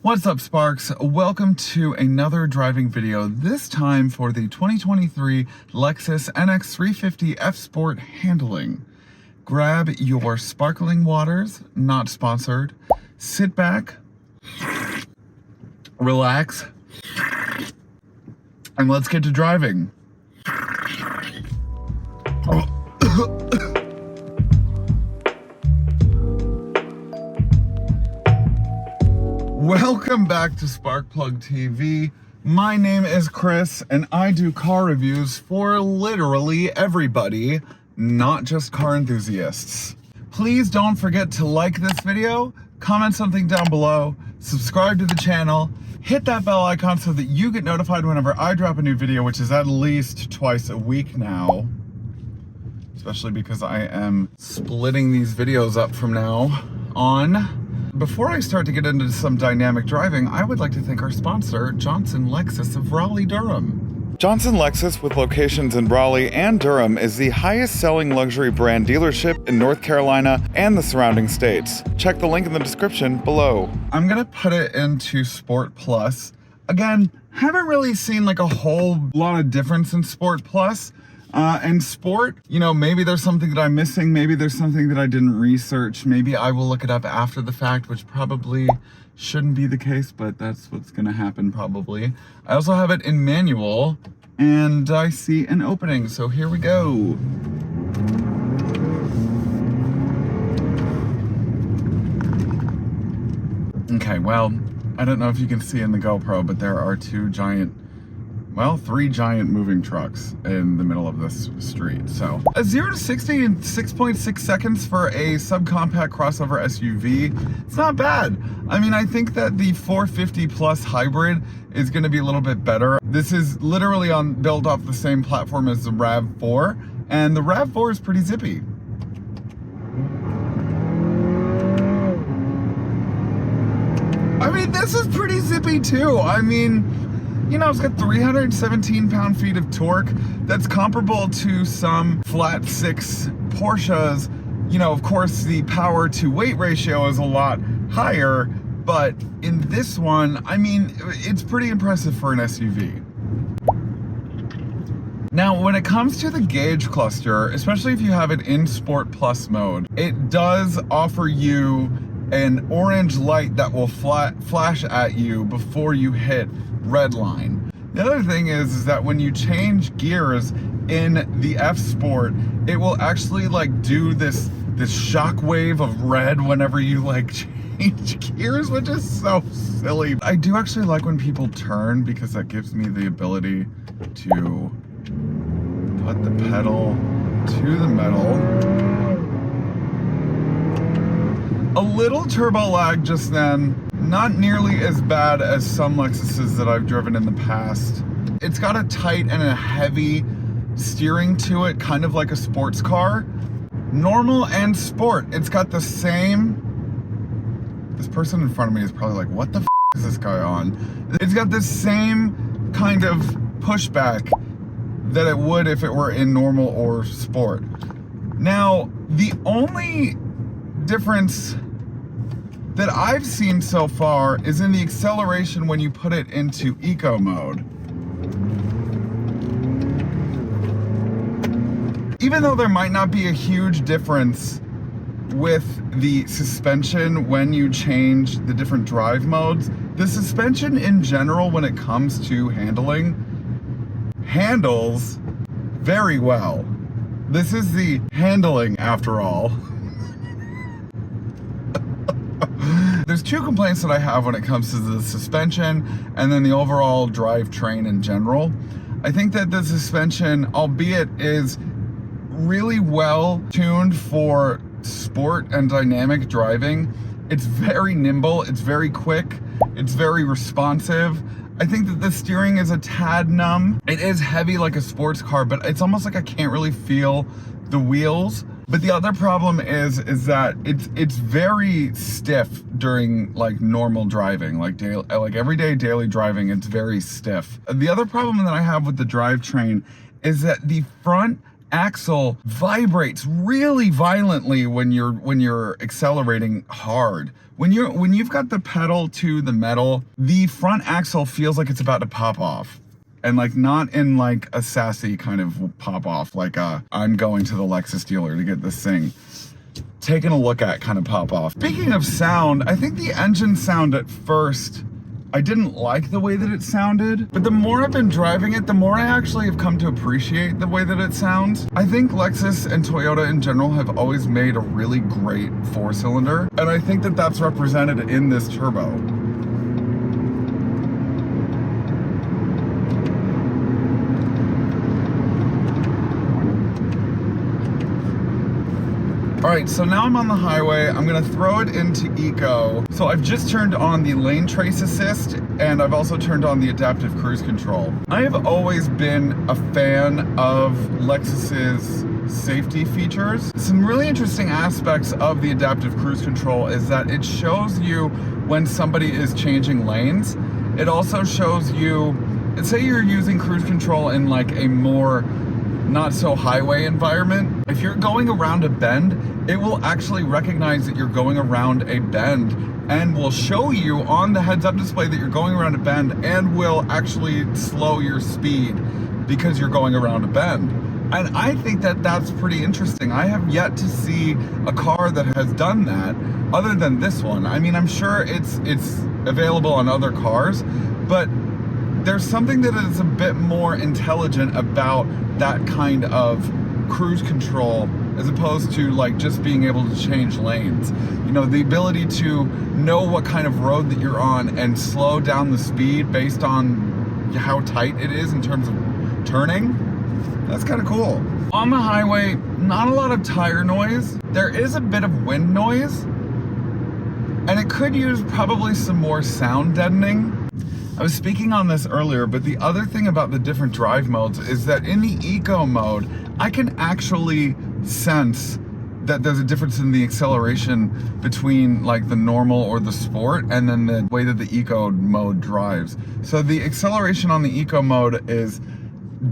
What's up, Sparks? Welcome to another driving video, this time for the 2023 Lexus NX 350 F Sport handling. Grab your sparkling waters, not sponsored, sit back, relax, and let's get to driving. Welcome back to Sparkplug TV. My name is Chris and I do car reviews for literally everybody, not just car enthusiasts. Please don't forget to like this video, comment something down below, subscribe to the channel, hit that bell icon so that you get notified whenever I drop a new video, which is at least twice a week now. Especially because I am splitting these videos up from now on. Before I start to get into some dynamic driving, I would like to thank our sponsor, Johnson Lexus of Raleigh, Durham. Johnson Lexus, with locations in Raleigh and Durham, is the highest selling luxury brand dealership in North Carolina and the surrounding states. Check the link in the description below. I'm gonna put it into Sport Plus. Again, haven't really seen like a whole lot of difference in Sport Plus. And Sport, you know, maybe there's something that I'm missing, maybe there's something that I didn't research, maybe I will look it up after the fact, which probably shouldn't be the case, but that's what's gonna happen probably. I also have it in manual, and I see an opening, so here we go. Okay, well, I don't know if you can see in the GoPro, but there are three giant moving trucks in the middle of this street. So a 0 to 60 in 6.6 seconds for a subcompact crossover SUV, it's not bad. I mean, I think that the 450 Plus hybrid is gonna be a little bit better. This is literally built off the same platform as the RAV4, and the RAV4 is pretty zippy. I mean, this is pretty zippy too. I mean, you know, it's got 317 pound-feet of torque. That's comparable to some flat six Porsches. You know, of course, the power to weight ratio is a lot higher, but in this one, I mean, it's pretty impressive for an SUV. Now, when it comes to the gauge cluster, especially if you have it in Sport Plus mode, it does offer you an orange light that will flash at you before you hit red line. The other thing is that when you change gears in the F Sport, it will actually like do this shock wave of red whenever you like change gears, which is so silly. I do actually like when people turn because that gives me the ability to put the pedal to the metal. A little turbo lag just then, not nearly as bad as some Lexuses that I've driven in the past. It's got a tight and a heavy steering to it, kind of like a sports car. Normal and sport. It's got the same... This person in front of me is probably like, what the f is this guy on? It's got the same kind of pushback that it would if it were in normal or sport. Now, the only difference that I've seen so far is in the acceleration when you put it into eco mode. Even though there might not be a huge difference with the suspension when you change the different drive modes, the suspension in general when it comes to handling handles very well. This is the handling after all. There's two complaints that I have when it comes to the suspension and then the overall drivetrain in general. I think that the suspension, albeit is really well tuned for sport and dynamic driving, it's very nimble, it's very quick, it's very responsive. I think that the steering is a tad numb. It is heavy like a sports car, but it's almost like I can't really feel the wheels. But the other problem is that it's very stiff during like normal driving, like everyday daily driving. It's very stiff. The other problem that I have with the drivetrain is that the front axle vibrates really violently when you're accelerating hard. When you've got the pedal to the metal, the front axle feels like it's about to pop off. And like not in like a sassy kind of pop off, like I'm going to the Lexus dealer to get this thing taking a look at kind of pop off. Speaking of sound, I think the engine sound at first, I didn't like the way that it sounded, but the more I've been driving it, the more I actually have come to appreciate the way that it sounds. I think Lexus and Toyota in general have always made a really great 4-cylinder, and I think that that's represented in this turbo. All right, so now I'm on the highway. I'm gonna throw it into Eco. So I've just turned on the lane trace assist, and I've also turned on the adaptive cruise control. I have always been a fan of Lexus's safety features. Some really interesting aspects of the adaptive cruise control is that it shows you when somebody is changing lanes. It also shows you, say you're using cruise control in like a more not so highway environment. If you're going around a bend, it will actually recognize that you're going around a bend and will show you on the heads-up display that you're going around a bend and will actually slow your speed because you're going around a bend. And I think that that's pretty interesting. I have yet to see a car that has done that other than this one. I mean, I'm sure it's available on other cars, but there's something that is a bit more intelligent about that kind of cruise control as opposed to like just being able to change lanes. You know, the ability to know what kind of road that you're on and slow down the speed based on how tight it is in terms of turning. That's kind of cool. On the highway, not a lot of tire noise. There is a bit of wind noise, and it could use probably some more sound deadening. I was speaking on this earlier, but the other thing about the different drive modes is that in the Eco mode, I can actually sense that there's a difference in the acceleration between like the normal or the sport and then the way that the Eco mode drives. So the acceleration on the Eco mode is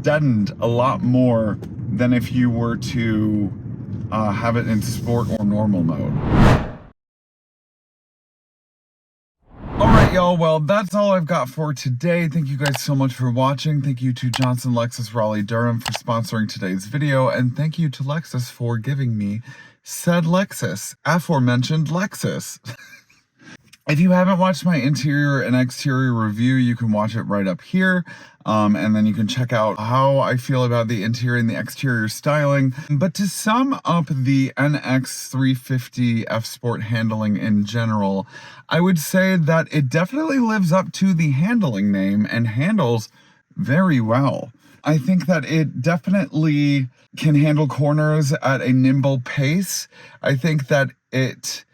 deadened a lot more than if you were to have it in sport or normal mode. Alright y'all, well that's all I've got for today. Thank you guys so much for watching. Thank you to Johnson Lexus Raleigh Durham for sponsoring today's video, and thank you to Lexus for giving me said Lexus, aforementioned Lexus. If you haven't watched my interior and exterior review, you can watch it right up here. And then you can check out how I feel about the interior and the exterior styling. But to sum up the NX 350 F Sport handling in general, I would say that it definitely lives up to the handling name and handles very well. I think that it definitely can handle corners at a nimble pace. I think that it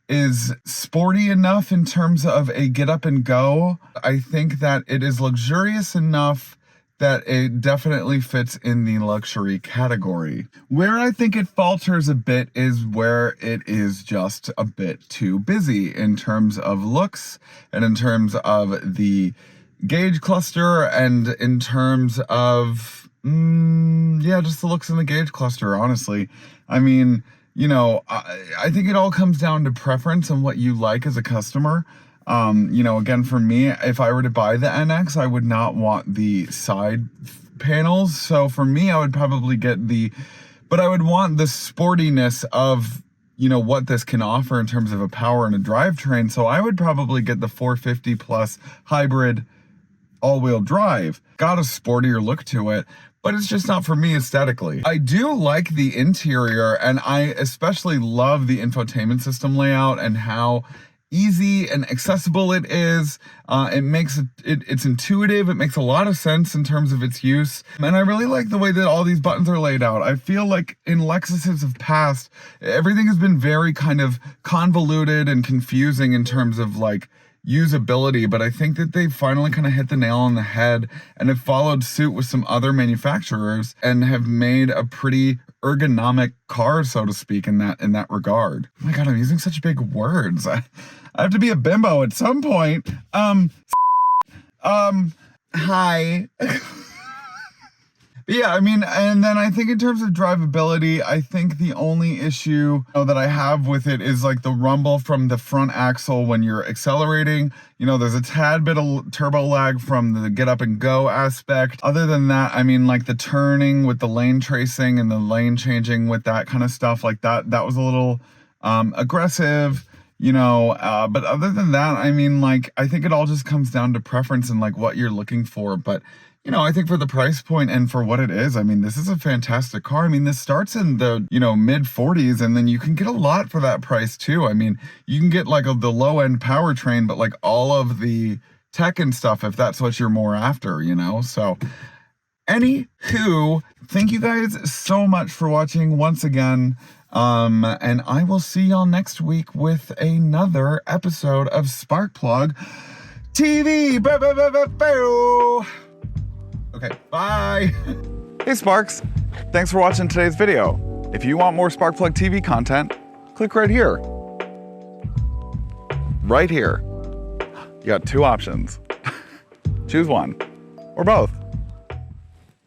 is sporty enough in terms of a get up and go. I think that it is luxurious enough that it definitely fits in the luxury category. Where I think it falters a bit is where it is just a bit too busy in terms of looks and in terms of the gauge cluster and in terms of, yeah, just the looks in the gauge cluster, honestly. I mean, you know, I think it all comes down to preference and what you like as a customer. You know, again, for me, if I were to buy the NX, I would not want the side panels. So for me, I would probably get but I would want the sportiness of, you know, what this can offer in terms of a power and a drivetrain. So I would probably get the 450 plus hybrid all-wheel drive. Got a sportier look to it, but it's just not for me aesthetically. I do like the interior, and I especially love the infotainment system layout and how easy and accessible it is. It makes it's intuitive. It makes a lot of sense in terms of its use. And I really like the way that all these buttons are laid out. I feel like in Lexuses of past, everything has been very kind of convoluted and confusing in terms of like usability, but I think that they finally kind of hit the nail on the head and have followed suit with some other manufacturers and have made a pretty ergonomic car, so to speak, in that regard. Oh my god, I'm using such big words. I have to be a bimbo at some point. Hi. But yeah, I mean, and then I think in terms of drivability, I think the only issue that I have with it is like the rumble from the front axle when you're accelerating. You know, there's a tad bit of turbo lag from the get up and go aspect. Other than that, I mean, like the turning with the lane tracing and the lane changing with that kind of stuff, like that was a little aggressive, you know, but other than that, I mean, like, I think it all just comes down to preference and like what you're looking for. But you know, I think for the price point and for what it is, I mean, this is a fantastic car. I mean, this starts in the, you know, mid 40s, and then you can get a lot for that price too. I mean, you can get like the low end powertrain, but like all of the tech and stuff, if that's what you're more after, you know? So anywho, thank you guys so much for watching once again. And I will see y'all next week with another episode of Sparkplug TV. Okay, bye. Hey Sparks, thanks for watching today's video. If you want more Sparkplug TV content, click right here. Right here. You got two options. Choose one, or both.